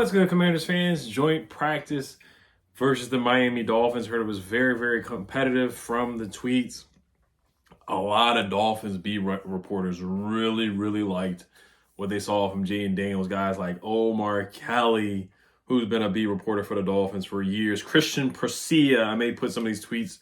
What's good, Commanders fans? Joint practice versus the Miami Dolphins. Heard it was very, very competitive from the tweets. A lot of Dolphins beat reporters really, really liked what they saw from Jayden Daniels. Guys like Omar Kelly, who's been a beat reporter for the Dolphins for years. Christian Percia, I may put some of these tweets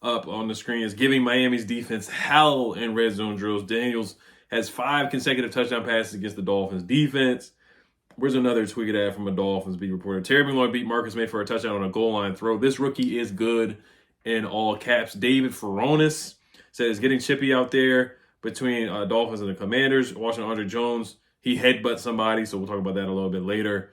up on the screen, is giving Miami's defense hell in red zone drills. Daniels has 5 consecutive touchdown passes against the Dolphins defense. Where's another tweet ad from a Dolphins beat reporter? Terry McLaurin beat Marcus May for a touchdown on a goal line throw. This rookie is good in all caps. David Furones says getting chippy out there between Dolphins and the Commanders. Watching Andre Jones, he headbutts somebody, so we'll talk about that a little bit later.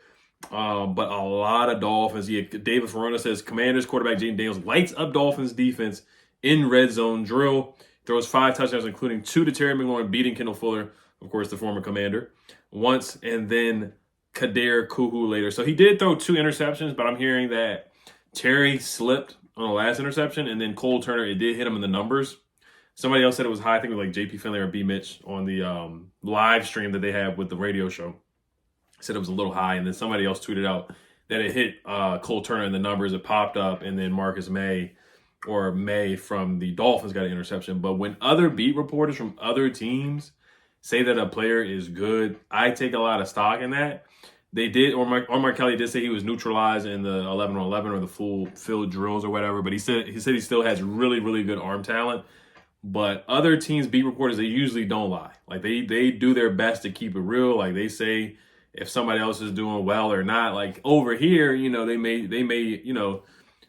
But a lot of Dolphins. Yeah, David Furones says Commanders quarterback Jayden Daniels lights up Dolphins defense in red zone drill. Throws 5 touchdowns, including 2 to Terry McLaurin, beating Kendall Fuller, of course, the former Commander, once, and then Kader Kuhu later. So he did throw 2 interceptions, but I'm hearing that Terry slipped on the last interception, and then Cole Turner, it did hit him in the numbers. Somebody else said it was high. I think it was like JP Finley or B Mitch on the live stream that they have with the radio show. Said it was a little high, and then somebody else tweeted out that it hit Cole Turner in the numbers. It popped up, and then Marcus May from the Dolphins got an interception. But when other beat reporters from other teams say that a player is good, I take a lot of stock in that. They did, Omar Kelly did say he was neutralized in the 11-on-11 or the full field drills or whatever, but he said he still has really, really good arm talent. But other teams, beat reporters, they usually don't lie. Like they do their best to keep it real. Like they say if somebody else is doing well or not. Like over here, they may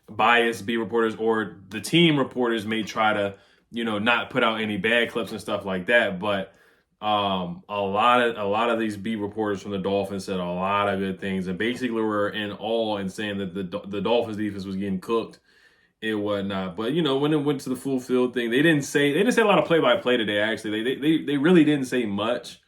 bias beat reporters, or the team reporters may try to, not put out any bad clips and stuff like that. But a lot of these beat reporters from the Dolphins said a lot of good things, and basically were in awe and saying that the Dolphins defense was getting cooked and whatnot. But when it went to the full field thing, they didn't say a lot of play-by-play today. Actually, they really didn't say much.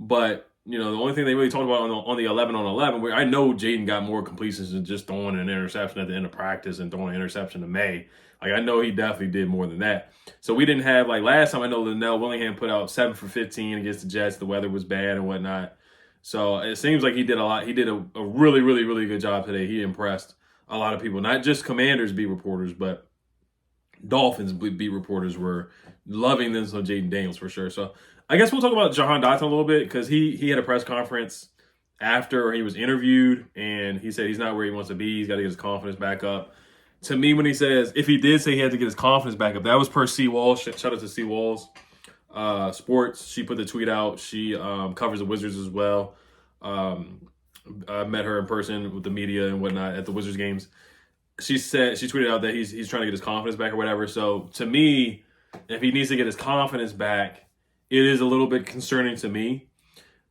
But the only thing they really talked about on the 11-on-11, where I know Jayden got more completions than just throwing an interception at the end of practice and throwing an interception to May. Like, I know he definitely did more than that. So we didn't have, like, last time I know Linnell Willingham put out 7 for 15 against the Jets. The weather was bad and whatnot. So it seems like he did a lot. He did a really, really, really good job today. He impressed a lot of people, not just Commanders beat reporters, but Dolphins beat reporters were loving this on Jayden Daniels for sure. So I guess we'll talk about Jahan Dotson a little bit, because he had a press conference after he was interviewed, and he said he's not where he wants to be. He's got to get his confidence back up. To me, when he says, if he did say he had to get his confidence back up, that was per C. Walls. Shout out to C. Walls Sports. She put the tweet out. She covers the Wizards as well. I met her in person with the media and whatnot at the Wizards games. She tweeted out that he's trying to get his confidence back or whatever. So to me, if he needs to get his confidence back, it is a little bit concerning to me,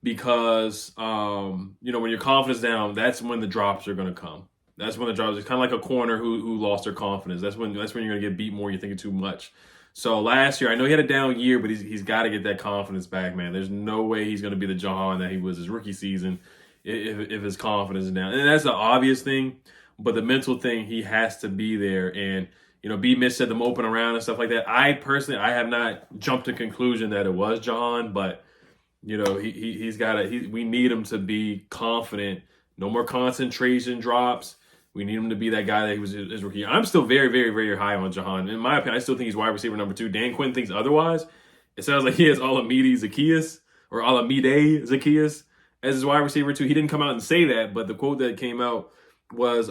because when your confidence down, that's when the drops are going to come. That's when the drops. It's kind of like a corner who lost their confidence. That's when you're going to get beat more. You're thinking too much. So last year, I know he had a down year, but he's got to get that confidence back, man. There's no way he's going to be the Jahan that he was his rookie season if his confidence is down. And that's the obvious thing, but the mental thing, he has to be there. And B. Mitch said them open around and stuff like that. I have not jumped to conclusion that it was Jahan, but he's got to. We need him to be confident. No more concentration drops. We need him to be that guy that he was his rookie. I'm still very, very, very high on Jahan. In my opinion, I still think he's wide receiver number 2. Dan Quinn thinks otherwise. It sounds like he has Olamide Zaccheaus as his wide receiver 2. He didn't come out and say that, but the quote that came out was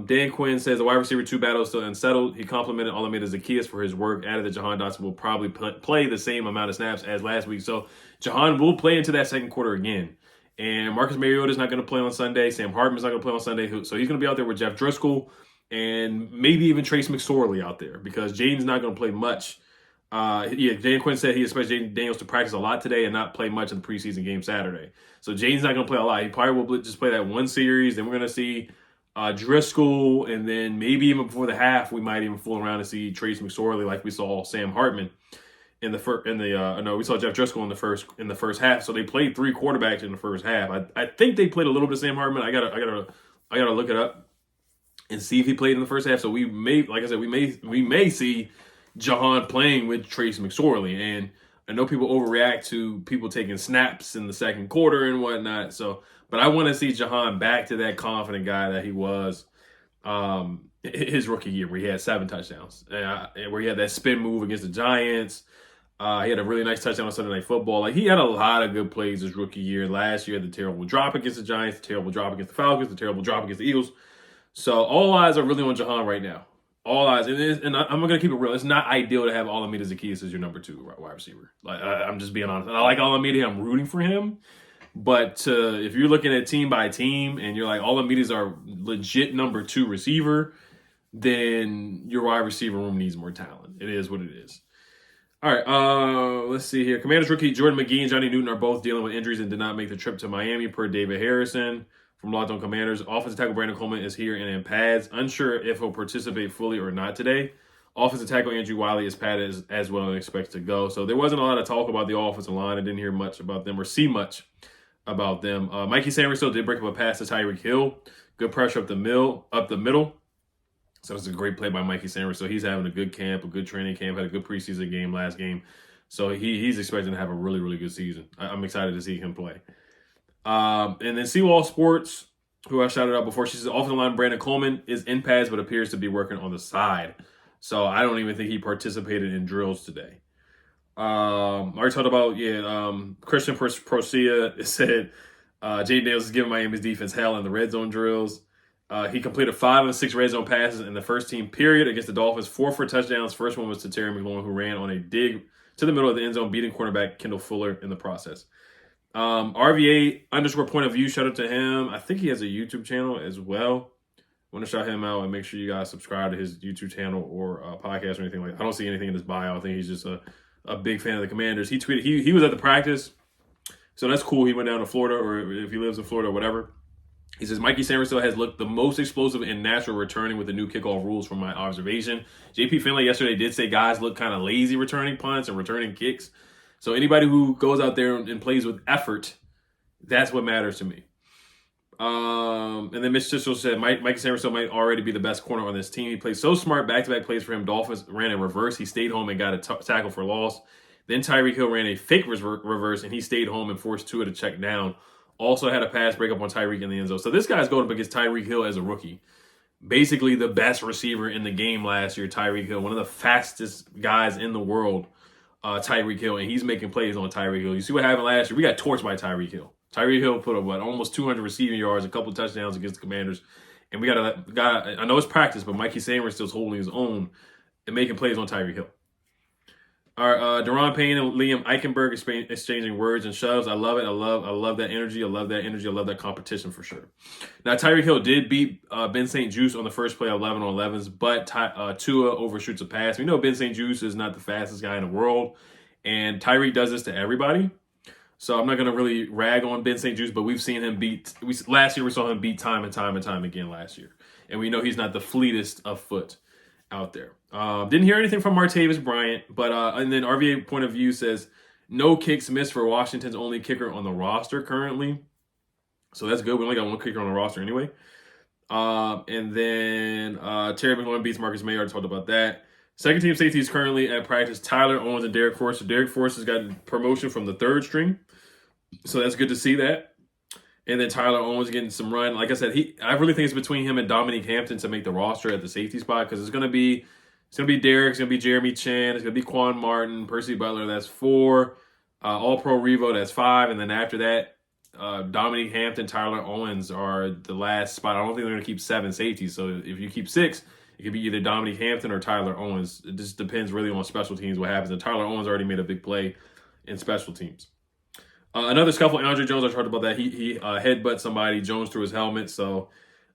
Dan Quinn says the wide receiver 2 battle is still unsettled. He complimented Olamide Zaccheaus for his work, added that Jahan Dotson will probably play the same amount of snaps as last week. So Jahan will play into that second quarter again. And Marcus Mariota's not going to play on Sunday. Sam Hartman's not going to play on Sunday. So he's going to be out there with Jeff Driscoll and maybe even Trace McSorley out there, because Jayden's not going to play much. Dan Quinn said he expects Jayden Daniels to practice a lot today and not play much in the preseason game Saturday. So Jayden's not going to play a lot. He probably will just play that one series. Then we're going to see Driscoll, and then maybe even before the half, we might even fool around and see Trace McSorley like we saw Sam Hartman we saw Jeff Driscoll in the first half. So they played 3 quarterbacks in the first half. I think they played a little bit of Sam Hartman. I gotta look it up and see if he played in the first half. So we may, like I said, we may see Jahan playing with Trace McSorley. And I know people overreact to people taking snaps in the second quarter and whatnot. So, but I want to see Jahan back to that confident guy that he was his rookie year, where he had 7 touchdowns, and where he had that spin move against the Giants. He had a really nice touchdown on Sunday Night Football. Like, he had a lot of good plays his rookie year. Last year, the terrible drop against the Giants, the terrible drop against the Falcons, the terrible drop against the Eagles. So all eyes are really on Jahan right now. All eyes, and I'm going to keep it real. It's not ideal to have Olamide Zaccheaus as your number 2 wide receiver. Like, I'm just being honest. I like Olamide. I'm rooting for him. But if you're looking at team by team and you're like, Olamide's our legit number 2 receiver, then your wide receiver room needs more talent. It is what it is. All right, let's see here. Commanders rookie Jordan McGee and Johnny Newton are both dealing with injuries and did not make the trip to Miami, per David Harrison from Locked On Commanders. Offensive tackle Brandon Coleman is here and in pads. Unsure if he'll participate fully or not today. Offensive tackle Andrew Wiley is padded as well and expects to go. So there wasn't a lot of talk about the offensive line. I didn't hear much about them or see much about them. Mikey Sainristil did break up a pass to Tyreek Hill. Good pressure up the middle. So it's a great play by Mikey Sainristil. So he's having a good camp, a good training camp, had a good preseason game last game. So he's expecting to have a really, really good season. I'm excited to see him play. And then Seawall Sports, who I shouted out before, she says offensive line Brandon Coleman is in pads but appears to be working on the side. So I don't even think he participated in drills today. I already talked about, Christian Procia said Jayden Daniels is giving Miami's defense hell in the red zone drills. He completed 5 of 6 red zone passes in the first team period against the Dolphins, 4 for touchdowns. First one was to Terry McLaurin, who ran on a dig to the middle of the end zone, beating cornerback Kendall Fuller in the process. RVA _ point of view, shout out to him. I think he has a YouTube channel as well. Want to shout him out and make sure you guys subscribe to his YouTube channel or podcast or anything like that. I don't see anything in his bio. I think he's just a big fan of the Commanders. He tweeted, he was at the practice, so that's cool. He went down to Florida, or if he lives in Florida or whatever. He says, Mikey Sainristil has looked the most explosive and natural returning with the new kickoff rules from my observation. JP Finlay yesterday did say guys look kind of lazy returning punts and returning kicks. So anybody who goes out there and plays with effort, that's what matters to me. And then Mitch Tishel said Mikey Sainristil might already be the best corner on this team. He plays so smart, back-to-back plays for him. Dolphins ran in reverse. He stayed home and got a tackle for loss. Then Tyreek Hill ran a fake reverse, and he stayed home and forced Tua to check down. Also had a pass breakup on Tyreek in the end zone. So this guy's going up against Tyreek Hill as a rookie. Basically the best receiver in the game last year, Tyreek Hill. One of the fastest guys in the world, Tyreek Hill. And he's making plays on Tyreek Hill. You see what happened last year? We got torched by Tyreek Hill. Tyreek Hill put up, almost 200 receiving yards, a couple of touchdowns against the Commanders. And we got I know it's practice, but Mikey Sainristil's holding his own and making plays on Tyreek Hill. All right, Deron Payne and Liam Eichenberg exchanging words and shoves. I love it. I love that energy. I love that energy. I love that competition for sure. Now, Tyreek Hill did beat Ben St. Juice on the first play 11 on 11s, but Tua overshoots a pass. We know Ben St. Juice is not the fastest guy in the world, and Tyreek does this to everybody. So I'm not going to really rag on Ben St. Juice, but we've seen him last year we saw him beat time and time and time again last year. And we know he's not the fleetest of foot out there. Didn't hear anything from Martavis Bryant, but and then RVA point of view says no kicks missed for Washington's only kicker on the roster currently. So that's good. We only got one kicker on the roster anyway. And then Terry McLaurin beats Marcus Mayer. I talked about that. Second team safety is currently at practice. Tyler Owens and Derek Forrest. So Derek Forrest has gotten promotion from the third string. So that's good to see that. And then Tyler Owens getting some run. Like I said, I really think it's between him and Dominique Hampton to make the roster at the safety spot, because it's going to be Derek, it's going to be Jeremy Chan, it's going to be Quan Martin, Percy Butler, that's 4, All-Pro Revo, that's 5, and then after that, Dominique Hampton, Tyler Owens are the last spot. I don't think they're going to keep 7 safeties, so if you keep 6, it could be either Dominique Hampton or Tyler Owens. It just depends really on special teams what happens, and Tyler Owens already made a big play in special teams. Another scuffle, Andre Jones, I talked about that. He headbutt somebody, Jones threw his helmet, so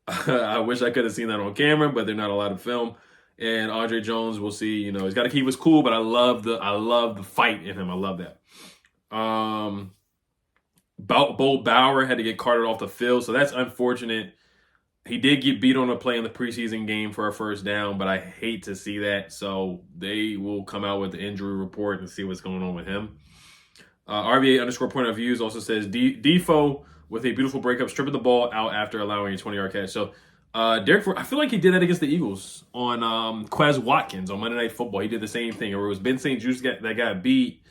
I wish I could have seen that on camera, but they're not allowed to film. And Andre Jones, we'll see. He's got to keep his cool, but I love the fight in him. I love that. Bo Bauer had to get carted off the field, so that's unfortunate. He did get beat on a play in the preseason game for a first down, but I hate to see that. So they will come out with the injury report and see what's going on with him. RVA _ point of views also says Defoe with a beautiful breakup, stripping the ball out after allowing a 20-yard catch. So Derek Ford, I feel like he did that against the Eagles on Quez Watkins on Monday Night Football. He did the same thing. Or it was Ben St. Juice that got beat,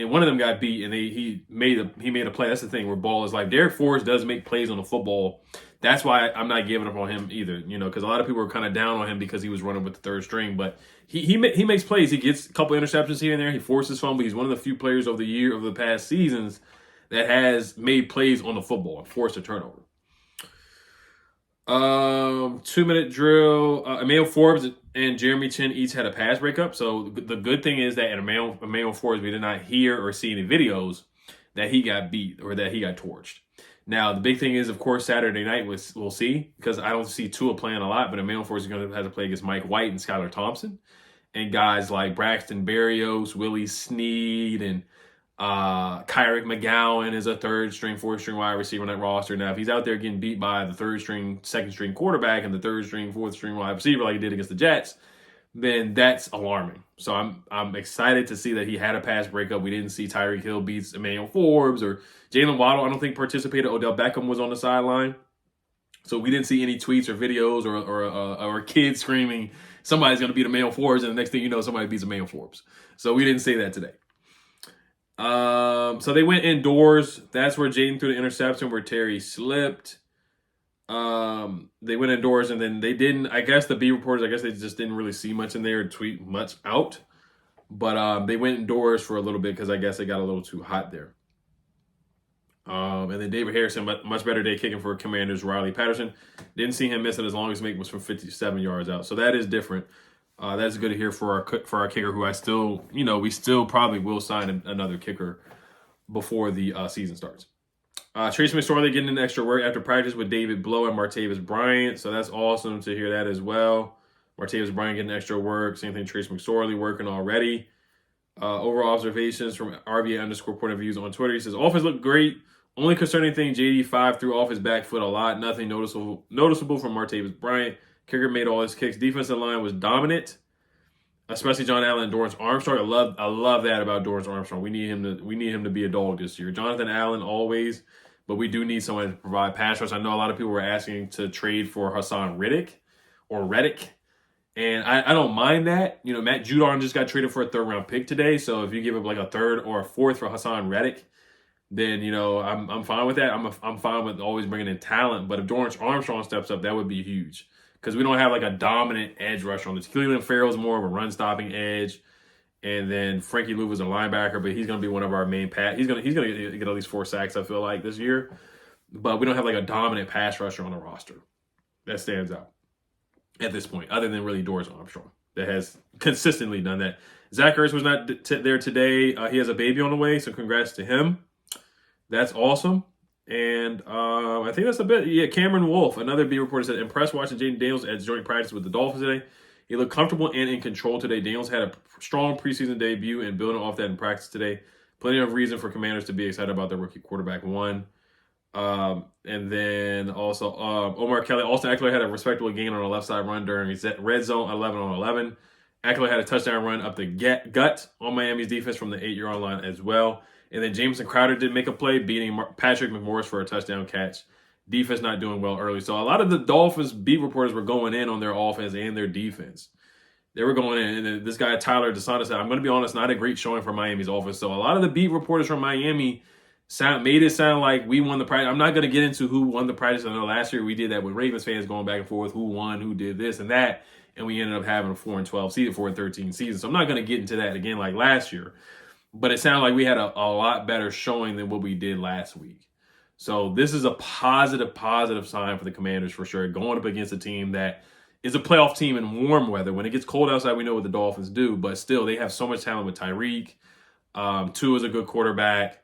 and one of them got beat, and he made a play. That's the thing where ball is life. Derek Forrest does make plays on the football. That's why I'm not giving up on him either, because a lot of people were kind of down on him because he was running with the third string. But he makes plays. He gets a couple interceptions here and there. He forces fumble. He's one of the few players over the past seasons that has made plays on the football and forced a turnover. 2-minute drill. Emmanuel Forbes and Jeremy Chin each had a pass breakup. So the good thing is that in Emmanuel Forbes, we did not hear or see any videos that he got beat or that he got torched. Now, the big thing is, of course, Saturday night we'll see, because I don't see Tua playing a lot, but Emmanuel Forbes is going to have to play against Mike White and Skylar Thompson and guys like Braxton Berrios, Willie Snead, and Kyrick McGowan is a third string, fourth string wide receiver on that roster. Now, if he's out there getting beat by the third string, second string quarterback and the third string, fourth string wide receiver like he did against the Jets, then that's alarming. So I'm excited to see that he had a pass breakup. We didn't see Tyreek Hill beats Emmanuel Forbes or Jalen Waddle. I don't think participated. Odell Beckham was on the sideline. So we didn't see any tweets or videos or kids screaming, somebody's going to beat Emmanuel Forbes, and the next thing you know, somebody beats Emmanuel Forbes. So we didn't say that today. So they went indoors. That's where Jayden threw the interception where Terry slipped. They went indoors, and then they didn't, I guess the B reporters, they just didn't really see much in there, tweet much out. But they went indoors for a little bit because I guess it got a little too hot there. And then David Harrison, much better day kicking for Commanders. Riley Patterson, didn't see him miss it. His longest make was from 57 yards out. So that is different. That's good to hear for our kicker, who we still probably will sign another kicker before the season starts. Trace McSorley getting an extra work after practice with David Blow and Martavis Bryant. So that's awesome to hear that as well. Martavis Bryant getting extra work. Same thing, Trace McSorley working already. Overall observations from RVA_ point of views on Twitter. He says, offense looked great. Only concerning thing, JD5 threw off his back foot a lot. Nothing noticeable from Martavis Bryant. Kicker made all his kicks. Defensive line was dominant, especially John Allen and Dorrance Armstrong. I love that about Dorrance Armstrong. We need him to be a dog this year. Jonathan Allen always, but we do need someone to provide pass rush. I know a lot of people were asking to trade for Hassan Reddick. And I don't mind that. Matt Judon just got traded for a third-round pick today. So if you give up like a third or a fourth for Hassan Reddick, then, I'm fine with that. I'm fine with always bringing in talent. But if Dorrance Armstrong steps up, that would be huge. Because we don't have like a dominant edge rusher on this. Cleveland Farrell's more of a run-stopping edge. And then Frankie Louva's a linebacker, but he's going to be one of our main pass. He's going to get at least 4 sacks, I feel like, this year. But we don't have like a dominant pass rusher on the roster that stands out at this point, other than really Dorrance Armstrong, that has consistently done that. Zach Ertz was not there today. He has a baby on the way, so congrats to him. That's awesome. And I think that's a bit. Yeah, Cameron Wolf, another B reporter, said, impressed watching Jayden Daniels at joint practice with the Dolphins today. He looked comfortable and in control today. Daniels had a strong preseason debut and building off that in practice today. Plenty of reason for Commanders to be excited about their rookie quarterback one. And then also Omar Kelly. Austin Eckler had a respectable gain on a left side run during his red zone, 11 on 11. Eckler had a touchdown run up the gut on Miami's defense from the 8-yard line as well. And then Jameson Crowder did make a play, beating Patrick McMorris for a touchdown catch. Defense not doing well early. So a lot of the Dolphins beat reporters were going in on their offense and their defense. They were going in. And this guy, Tyler DeSantis, said, I'm going to be honest, not a great showing for Miami's offense. So a lot of the beat reporters from Miami made it sound like we won the practice. I'm not going to get into who won the practice. I know last year we did that with Ravens fans going back and forth, who won, who did this and that. And we ended up having a 4-12 season, 4-13 season. So I'm not going to get into that again like last year. But it sounded like we had a lot better showing than what we did last week. So this is a positive sign for the Commanders for sure. Going up against a team that is a playoff team in warm weather. When it gets cold outside, we know what the Dolphins do. But still, they have so much talent with Tyreek. Tua is a good quarterback.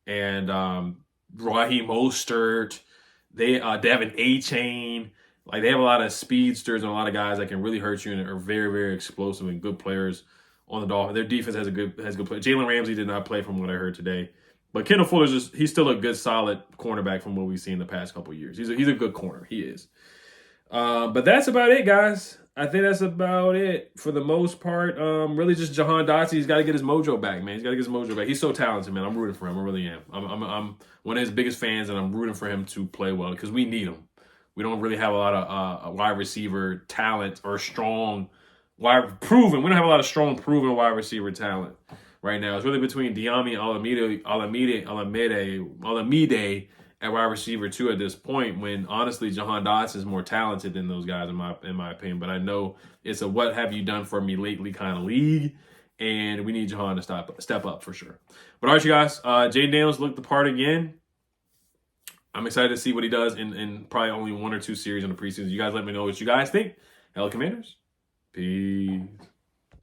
And Raheem Mostert. They have an A-chain. Like, they have a lot of speedsters and a lot of guys that can really hurt you and are very, very explosive and good players on the Dolphins. Their defense has good players. Jalen Ramsey did not play from what I heard today. But Kendall Fuller's he's still a good, solid cornerback from what we've seen the past couple of years. He's a good corner. He is. But that's about it, guys. I think that's about it for the most part. Really just Jahan Dotson. He's got to get his mojo back, man. He's got to get his mojo back. He's so talented, man. I'm rooting for him. I really am. I'm one of his biggest fans, and I'm rooting for him to play well because we need him. We don't really have a lot of wide receiver talent or strong, proven. We don't have a lot of strong, proven wide receiver talent right now. It's really between Diami and Alamide at wide receiver 2 at this point, when honestly Jahan Dotson is more talented than those guys in my opinion. But I know it's a what have you done for me lately kind of league, and we need Jahan to step up for sure. But all right, you guys, Jayden Daniels looked the part again. I'm excited to see what he does in probably only 1 or 2 series in the preseason. You guys let me know what you guys think. Hell Commanders, peace.